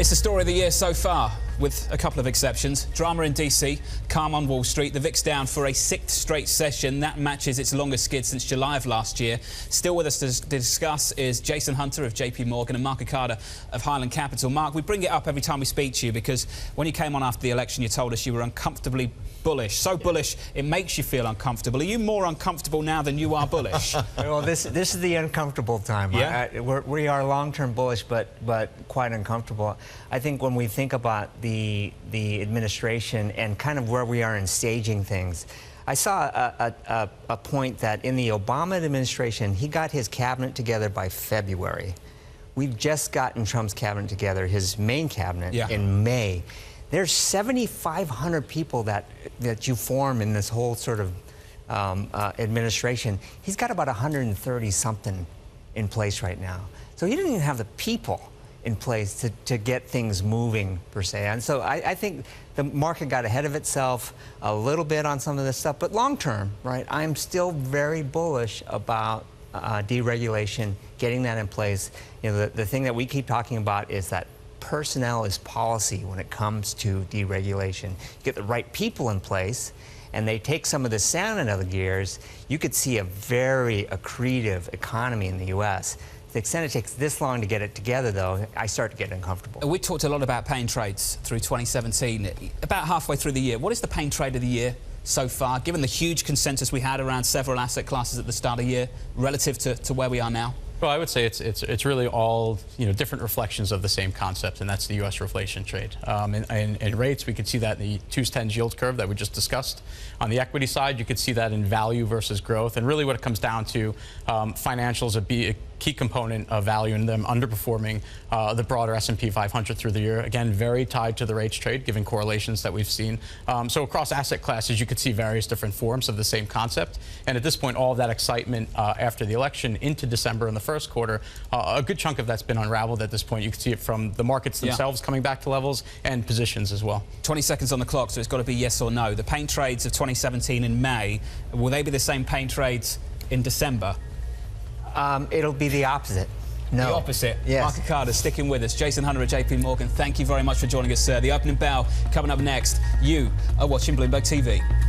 It's the story of the year so far, with a couple of exceptions. Drama in DC, calm on Wall Street. The VIX down for a sixth straight session. That matches its longest skid since July of last year. Still with us to discuss is Jason Hunter of JP Morgan and Mark Okada of Highland Capital. Mark, we bring it up every time we speak to you because when you came on after the election, you told us you were uncomfortably bullish. So bullish, it makes you feel uncomfortable. Are you more uncomfortable now than you are bullish? Well, this is the uncomfortable time. Yeah? We are long-term bullish, but quite uncomfortable. I think when we think about the administration and kind of where we are in staging things, I saw a point that in the Obama administration, he got his cabinet together by February. We've just gotten Trump's cabinet together, his main cabinet, in May. There's 7,500 people that you form in this whole sort of administration. He's got about 130-something in place right now. So he didn't even have the people in place to get things moving, per se. And so I think the market got ahead of itself a little bit on some of this stuff. But long term, right, I'm still very bullish about deregulation, getting that in place. You know, the thing that we keep talking about is that personnel is policy when it comes to deregulation. You get the right people in place, and they take some of the sound into the gears, you could see a very accretive economy in the U.S. To the extent it takes this long to get it together, though, I start to get uncomfortable. We talked a lot about pain trades through 2017. About halfway through the year, what is the pain trade of the year so far, given the huge consensus we had around several asset classes at the start of the year, relative to where we are now? Well, I would say it's really all different reflections of the same concept, and that's the U.S. reflation trade. In rates, we could see that in the 2s10s yield curve that we just discussed. On the equity side, you could see that in value versus growth, and really what it comes down to, financials would be a key component of value in them underperforming the broader S&P 500 through the year. Again, very tied to the rates trade, given correlations that we've seen. So across asset classes, you could see various different forms of the same concept. And at this point, all of that excitement after the election into December in the first quarter, a good chunk of that's been unraveled at this point. You can see it from the markets themselves coming back to levels and positions as well. 20 seconds on the clock, so it's got to be yes or no. The pain trades of 2017 in May, will they be the same pain trades in December? It'll be the opposite. No. The opposite. Yes. Mark Okada sticking with us. Jason Hunter at JP Morgan, thank you very much for joining us, sir. The opening bell coming up next. You are watching Bloomberg TV.